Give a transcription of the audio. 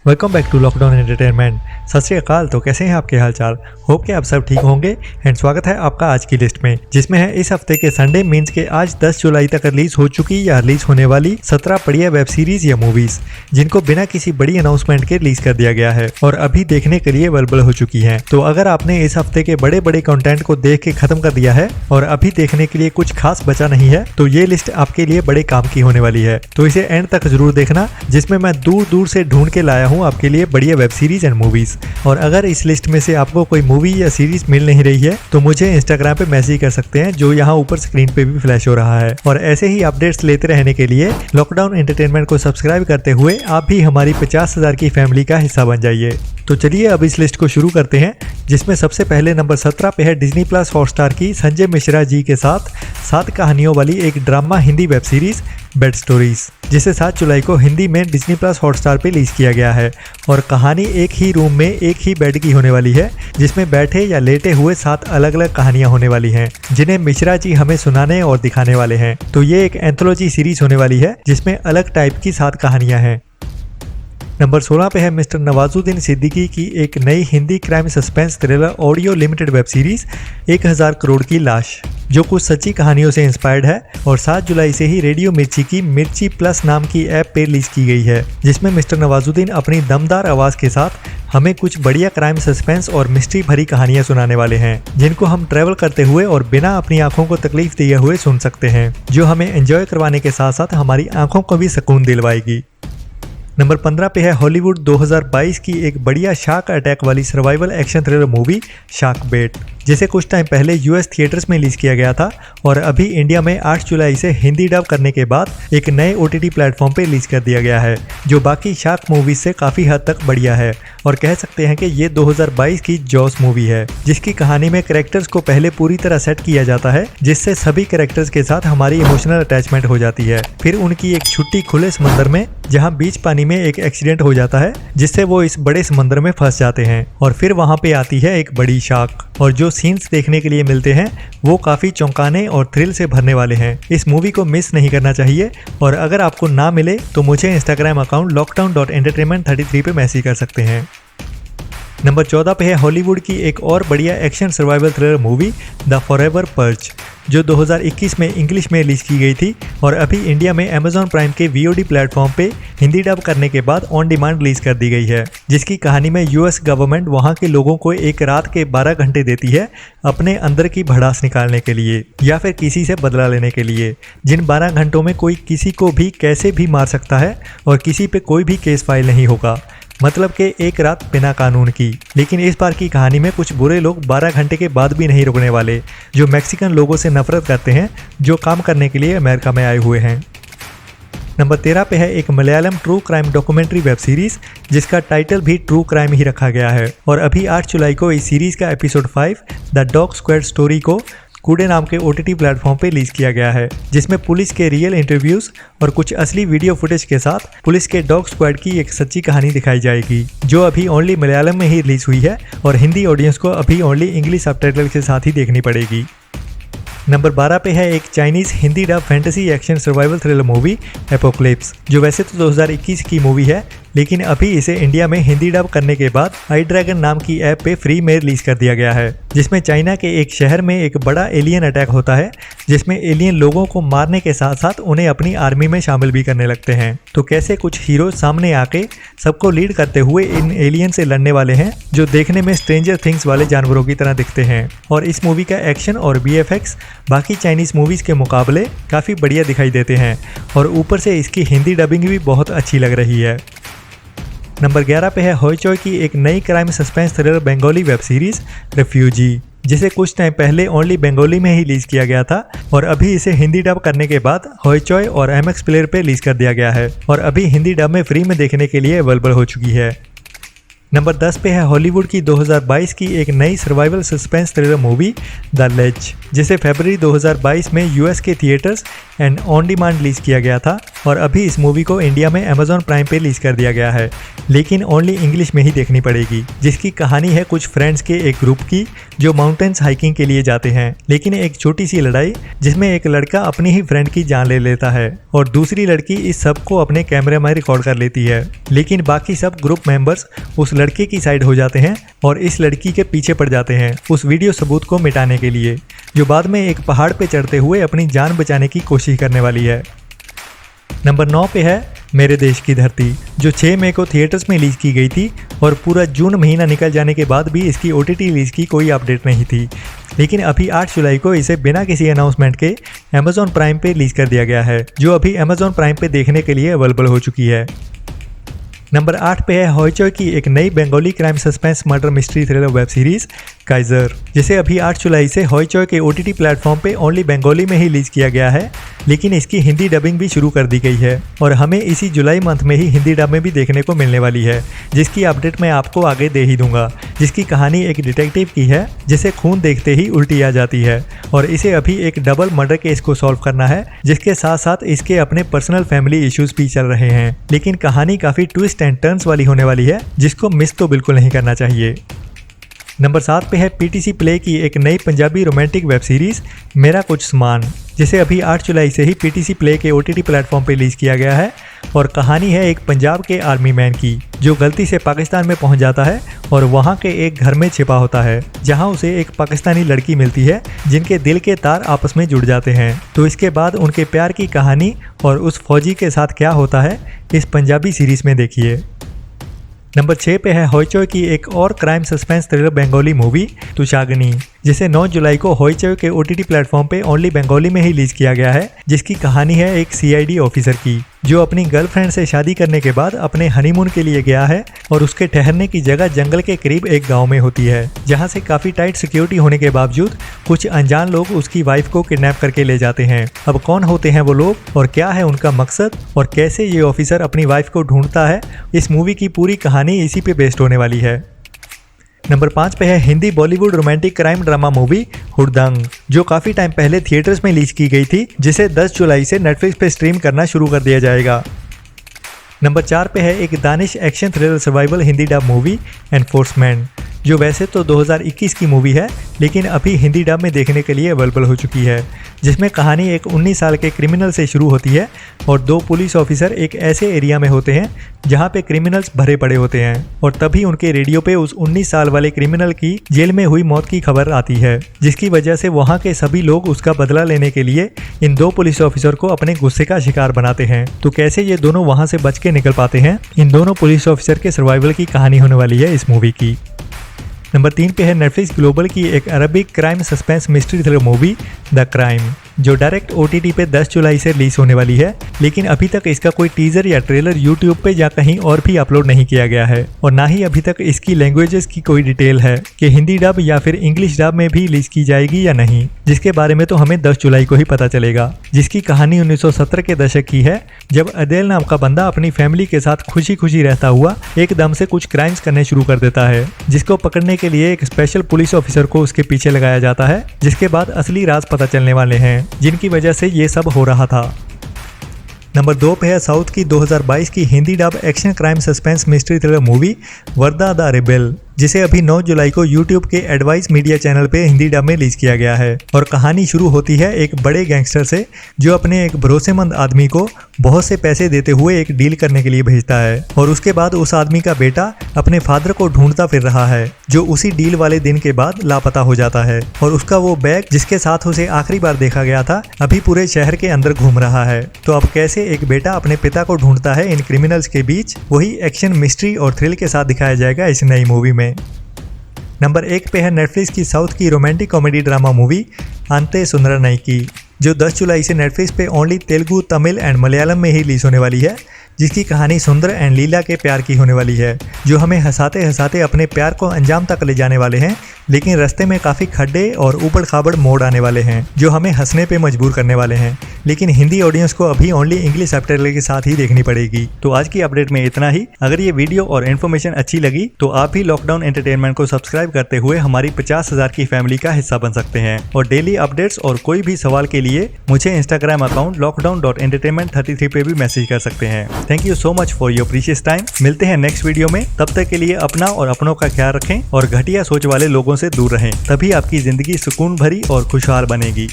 Welcome back to lockdown entertainment. सत श्री अकाल। तो कैसे हैं आपके हालचाल? होप कि आप सब ठीक होंगे एंड स्वागत है आपका आज की लिस्ट में, जिसमें है इस हफ्ते के संडे मीन्स के आज 10 जुलाई तक रिलीज हो चुकी या रिलीज होने वाली 17 बढ़िया वेब सीरीज या मूवीज, जिनको बिना किसी बड़ी अनाउंसमेंट के रिलीज कर दिया गया है और अभी देखने के लिए अवेलेबल हो चुकी है। तो अगर आपने इस हफ्ते के बड़े बड़े कंटेंट को देख के खत्म कर दिया है और अभी देखने के लिए कुछ खास बचा नहीं है, तो ये लिस्ट आपके लिए बड़े काम की होने वाली है। तो इसे एंड तक जरूर देखना, जिसमें मैं दूर दूर से ढूंढ के लाया हूँ आपके लिए बढ़िया वेब सीरीज एंड मूवीज। और अगर इस लिस्ट में से आपको कोई मूवी या सीरीज मिल नहीं रही है तो मुझे इंस्टाग्राम पे मैसेज कर सकते हैं, जो यहाँ ऊपर स्क्रीन पे भी फ्लैश हो रहा है। और ऐसे ही अपडेट्स लेते रहने के लिए लॉकडाउन एंटरटेनमेंट को सब्सक्राइब करते हुए आप भी हमारी 50,000 की फैमिली का हिस्सा बन जाइए। तो चलिए अब इस लिस्ट को शुरू करते हैं, जिसमें सबसे पहले नंबर 17 पे है डिज्नी प्लस हॉटस्टार की संजय मिश्रा जी के साथ 7 कहानियों वाली एक drama Hindi web series bed stories, जिसे 7 जुलाई को हिंदी में डिज्नी प्लस हॉटस्टार पे रिलीज किया गया है। और कहानी एक ही रूम में एक ही बेड की होने वाली है, जिसमें बैठे या लेटे हुए 7 अलग अलग कहानियां होने वाली हैं, जिन्हें मिश्रा जी हमें सुनाने और दिखाने वाले हैं। तो ये एक एंथोलॉजी सीरीज होने वाली है, जिसमें अलग टाइप की 7 कहानियां हैं। नंबर 16 पे है मिस्टर नवाजुद्दीन सिद्दीकी की एक नई Hindi crime suspense thriller audio limited web series 1000 crore की लाश, जो कुछ सच्ची कहानियों से इंस्पायर्ड है और 7 जुलाई से ही रेडियो मिर्ची की मिर्ची प्लस नाम की ऐप पे रिलीज की गई है, जिसमें मिस्टर नवाजुद्दीन अपनी दमदार आवाज़ के साथ हमें कुछ बढ़िया क्राइम सस्पेंस और मिस्ट्री भरी कहानियां सुनाने वाले हैं, जिनको हम ट्रैवल करते हुए और बिना अपनी आंखों को तकलीफ दिए हुए सुन सकते हैं, जो हमें एंजॉय करवाने के साथ साथ हमारी आंखों को भी सुकून दिलवाएगी। नंबर 15 पे है हॉलीवुड 2022 की एक बढ़िया शार्क अटैक वाली survival action thriller movie shark bait, जिसे कुछ टाइम पहले यूएस थिएटर्स में रिलीज किया गया था और अभी इंडिया में 8 जुलाई से हिंदी डब करने के बाद एक नए ओटीटी प्लेटफॉर्म पे रिलीज कर दिया गया है, जो बाकी शार्क मूवीज से काफ़ी हद तक बढ़िया है। और कह सकते हैं कि ये 2022 की जॉस मूवी है, जिसकी कहानी में कैरेक्टर्स को पहले पूरी तरह सेट किया जाता है, जिससे सभी कैरेक्टर्स के साथ हमारी इमोशनल अटैचमेंट हो जाती है। फिर उनकी एक छुट्टी खुले समंदर में, जहाँ बीच पानी में एक एक्सीडेंट हो जाता है, जिससे वो इस बड़े समंदर में फंस जाते हैं और फिर वहाँ पे आती है एक बड़ी शार्क, और जो सीन्स देखने के लिए मिलते हैं वो काफ़ी चौंकाने और थ्रिल से भरने वाले हैं। इस मूवी को मिस नहीं करना चाहिए, और अगर आपको ना मिले तो मुझे इंस्टाग्राम अकाउंट lockdown.entertainment33 पे मैसेज कर सकते हैं। नंबर 14 पे है हॉलीवुड की एक और बढ़िया action survival thriller movie the forever perch, जो 2021 में इंग्लिश में रिलीज की गई थी और अभी इंडिया में अमेजॉन प्राइम के VOD प्लेटफॉर्म पे हिंदी डब करने के बाद ऑन डिमांड रिलीज कर दी गई है, जिसकी कहानी में यूएस गवर्नमेंट वहां के लोगों को एक रात के 12 घंटे देती है अपने अंदर की भड़ास निकालने के लिए या फिर किसी से बदला लेने के लिए, जिन 12 घंटों में कोई किसी को भी कैसे भी मार सकता है और किसी पे कोई भी केस फाइल नहीं होगा, मतलब कि एक रात बिना कानून की। लेकिन इस बार की कहानी में कुछ बुरे लोग 12 घंटे के बाद भी नहीं रुकने वाले, जो मैक्सिकन लोगों से नफरत करते हैं, जो काम करने के लिए अमेरिका में आए हुए हैं। नंबर 13 पे है एक Malayalam true crime documentary web series, जिसका टाइटल भी ट्रू क्राइम ही रखा गया है। और अभी 8 जुलाई को इस सीरीज का episode 5 the dog squad story को कूडे नाम के OTT प्लेटफॉर्म पे रिलीज किया गया है, जिसमें पुलिस के रियल इंटरव्यूज और कुछ असली वीडियो फुटेज के साथ पुलिस के डॉग स्क्वाड की एक सच्ची कहानी दिखाई जाएगी, जो अभी ओनली मलयालम में ही रिलीज हुई है और हिंदी ऑडियंस को अभी ओनली इंग्लिश सबटाइटल के साथ ही देखनी पड़ेगी। नंबर 12 पे है एक Chinese Hindi dub fantasy action survival thriller movie apocalypse, जो वैसे तो 2021 की मूवी है, लेकिन अभी इसे इंडिया में हिंदी डब करने के बाद आई ड्रैगन नाम की ऐप पे फ्री में रिलीज कर दिया गया है, जिसमें चाइना के एक शहर में एक बड़ा एलियन अटैक होता है, जिसमें एलियन लोगों को मारने के साथ साथ उन्हें अपनी आर्मी में शामिल भी करने लगते हैं। तो कैसे कुछ हीरो सामने आके सबको लीड करते हुए इन एलियन से लड़ने वाले हैं, जो देखने में स्ट्रेंजर थिंग्स वाले जानवरों की तरह दिखते हैं। और इस मूवी का एक्शन और VFX बाकी चाइनीज मूवीज के मुकाबले काफ़ी बढ़िया दिखाई देते हैं, और ऊपर से इसकी हिंदी डबिंग भी बहुत अच्छी लग रही है। नंबर 11 पे है होइचोय की एक नई crime suspense thriller Bengali web series refugee, जिसे कुछ टाइम पहले ओनली बंगाली में ही रिलीज किया गया था और अभी इसे हिंदी डब करने के बाद होइचोय और MX प्लेयर पे रिलीज कर दिया गया है और अभी हिंदी डब में फ्री में देखने के लिए अवेलेबल हो चुकी है। नंबर 10 पे है हॉलीवुड की 2022 की एक नई survival suspense thriller movie the ledge, जिसे फरवरी 2022 में यूएस के theatres and on demand release किया गया था और अभी इस मूवी को इंडिया में अमेजॉन प्राइम पे रिलीज कर दिया गया है, लेकिन ओनली इंग्लिश में ही देखनी पड़ेगी। जिसकी कहानी है कुछ फ्रेंड्स के एक ग्रुप की जो माउंटेन्स हाइकिंग के लिए जाते हैं, लेकिन एक छोटी सी लड़ाई जिसमें एक लड़का अपनी ही फ्रेंड की जान ले लेता है और दूसरी लड़की इस सब को अपने कैमरे में रिकॉर्ड कर लेती है, लेकिन बाकी सब ग्रुप मेंबर्स उस लड़के की साइड हो जाते हैं और इस लड़की के पीछे पड़ जाते हैं उस वीडियो सबूत को मिटाने के लिए, जो बाद में एक पहाड़ पे चढ़ते हुए अपनी जान बचाने की कोशिश करने वाली है। नंबर 9 पे है मेरे देश की धरती, जो 6 मई को थिएटर्स में रिलीज की गई थी और पूरा जून महीना निकल जाने के बाद भी इसकी ओटीटी रिलीज की कोई अपडेट नहीं थी, लेकिन अभी 8 जुलाई को इसे बिना किसी अनाउंसमेंट के अमेजॉन प्राइम पे रिलीज कर दिया गया है, जो अभी अमेजॉन प्राइम पे देखने के लिए अवेलेबल हो चुकी है। नंबर 8 पे है हॉइचॉय की एक नई Bengali crime suspense murder mystery thriller web series Kaizer, जिसे अभी 8 जुलाई से हॉइचॉय के ओटीटी प्लेटफॉर्म पे ओनली बंगाली में ही रिलीज किया गया है, लेकिन इसकी हिंदी डबिंग भी शुरू कर दी गई है और हमें इसी जुलाई मंथ में ही हिंदी डब में भी देखने को मिलने वाली है, जिसकी अपडेट मैं आपको आगे दे ही दूंगा। जिसकी कहानी एक डिटेक्टिव की है जिसे खून देखते ही उल्टी आ जाती है और इसे अभी एक डबल मर्डर केस को सॉल्व करना है, जिसके साथ साथ इसके अपने पर्सनल फैमिली इश्यूज भी चल रहे हैं, लेकिन कहानी काफ़ी ट्विस्ट एंड टर्न्स वाली होने वाली है, जिसको मिस तो बिल्कुल नहीं करना चाहिए। नंबर 7 पे है पीटीसी प्ले की एक नई पंजाबी रोमांटिक वेब सीरीज मेरा कुछ समान, जिसे अभी 8 जुलाई से ही पीटीसी प्ले के ओटीटी प्लेटफॉर्म पे रिलीज किया गया है और कहानी है एक पंजाब के आर्मी मैन की जो गलती से पाकिस्तान में पहुंच जाता है और वहां के एक घर में छिपा होता है, जहां उसे एक पाकिस्तानी लड़की मिलती है जिनके दिल के तार आपस में जुड़ जाते हैं। तो इसके बाद उनके प्यार की कहानी और उस फौजी के साथ क्या होता है इस पंजाबी सीरीज में देखिए। नंबर 6 पे है हॉइचॉय की एक और crime suspense thriller Bengali movie Tushagni, जिसे 9 जुलाई को हॉइचॉय के ओटीटी प्लेटफॉर्म पे ओनली बंगाली में ही रिलीज किया गया है, जिसकी कहानी है एक सीआईडी ऑफिसर की जो अपनी गर्लफ्रेंड से शादी करने के बाद अपने हनीमून के लिए गया है और उसके ठहरने की जगह जंगल के करीब एक गांव में होती है, जहां से काफ़ी टाइट सिक्योरिटी होने के बावजूद कुछ अनजान लोग उसकी वाइफ को किडनैप करके ले जाते हैं। अब कौन होते हैं वो लोग और क्या है उनका मकसद और कैसे ये ऑफिसर अपनी वाइफ को ढूंढता है, इस मूवी की पूरी कहानी इसी पे बेस्ड होने वाली है। नंबर 5 पे है Hindi Bollywood romantic crime drama movie Hurdang, जो काफ़ी टाइम पहले थिएटर्स में रिलीज की गई थी, जिसे 10 जुलाई से नेटफ्लिक्स पे स्ट्रीम करना शुरू कर दिया जाएगा। नंबर 4 पे है एक Danish action thriller survival Hindi dub movie enforcement, जो वैसे तो 2021 की मूवी है लेकिन अभी हिंदी डब में देखने के लिए अवेलेबल हो चुकी है, जिसमें कहानी एक 19 साल के क्रिमिनल से शुरू होती है और 2 पुलिस ऑफिसर एक ऐसे एरिया में होते हैं जहां पे क्रिमिनल्स भरे पड़े होते हैं और तभी उनके रेडियो पे उस 19 साल वाले क्रिमिनल की जेल में हुई मौत की खबर आती है, जिसकी वजह से वहां के सभी लोग उसका बदला लेने के लिए इन 2 पुलिस ऑफिसर को अपने गुस्से का शिकार बनाते हैं। तो कैसे ये दोनों वहां से बच के निकल पाते हैं, इन दोनों पुलिस ऑफिसर के सर्वाइवल की कहानी होने वाली है इस मूवी की। नंबर 3 पे है नेटफ्लिक्स ग्लोबल की एक Arabic crime suspense mystery thriller movie the crime, जो डायरेक्ट ओटीटी पे 10 जुलाई से रिलीज होने वाली है, लेकिन अभी तक इसका कोई टीजर या ट्रेलर यूट्यूब पे या कहीं और भी अपलोड नहीं किया गया है और ना ही अभी तक इसकी लैंग्वेजेस की कोई डिटेल है कि हिंदी डब या फिर इंग्लिश डब में भी रिलीज की जाएगी या नहीं, जिसके बारे में तो हमें 10 जुलाई को ही पता चलेगा। जिसकी कहानी 1970 के दशक की है, जब अदेल नाम का बंदा अपनी फैमिली के साथ खुशी खुशी रहता हुआ एकदम से कुछ क्राइम्स करने शुरू कर देता है, जिसको पकड़ने के लिए एक स्पेशल पुलिस ऑफिसर को उसके पीछे लगाया जाता है, जिसके बाद असली राज पता चलने वाले हैं जिनकी वजह से ये सब हो रहा था। नंबर 2 पे है साउथ की 2022 की Hindi dub action crime suspense mystery thriller movie Warda the rebel, जिसे अभी 9 जुलाई को YouTube के एडवाइस मीडिया चैनल पे हिंदी डब में रिलीज किया गया है और कहानी शुरू होती है एक बड़े गैंगस्टर से जो अपने एक भरोसेमंद आदमी को बहुत से पैसे देते हुए एक डील करने के लिए भेजता है और उसके बाद उस आदमी का बेटा अपने फादर को ढूंढता फिर रहा है, जो उसी डील वाले दिन के बाद लापता हो जाता है और उसका वो बैग जिसके साथ उसे आखिरी बार देखा गया था अभी पूरे शहर के अंदर घूम रहा है। तो अब कैसे एक बेटा अपने पिता को ढूंढता है इन क्रिमिनल्स के बीच, वही एक्शन मिस्ट्री और थ्रिल के साथ दिखाया जाएगा इस नई मूवी में। नंबर 1 पे है नेटफ्लिक्स की साउथ की रोमांटिक कॉमेडी ड्रामा मूवी अंते सुंदरनाई की, जो 10 जुलाई से नेटफ्लिक्स पे ओनली तेलुगु, तमिल एंड मलयालम में ही रिलीज होने वाली है, जिसकी कहानी सुंदर एंड लीला के प्यार की होने वाली है, जो हमें हंसाते हंसाते अपने प्यार को अंजाम तक ले जाने वाले हैं लेकिन रास्ते में काफी खड्डे और ऊबड़ खाबड़ मोड़ आने वाले हैं जो हमें हंसने पे मजबूर करने वाले हैं। लेकिन हिंदी ऑडियंस को अभी ओनली इंग्लिश सबटाइटल के साथ ही देखनी पड़ेगी। तो आज की अपडेट में इतना ही। अगर ये वीडियो और इन्फॉर्मेशन अच्छी लगी तो आप भी लॉकडाउन एंटरटेनमेंट को सब्सक्राइब करते हुए हमारी 50,000 की फैमिली का हिस्सा बन सकते हैं। और डेली अपडेट्स और कोई भी सवाल के लिए मुझे इंस्टाग्राम अकाउंट lockdown.entertainment33 पे भी मैसेज कर सकते हैं। Thank you so much for your precious time. मिलते हैं नेक्स्ट वीडियो में। तब तक के लिए अपना और अपनों का ख्याल रखें और घटिया सोच वाले लोगों से दूर रहें, तभी आपकी जिंदगी सुकून भरी और खुशहाल बनेगी।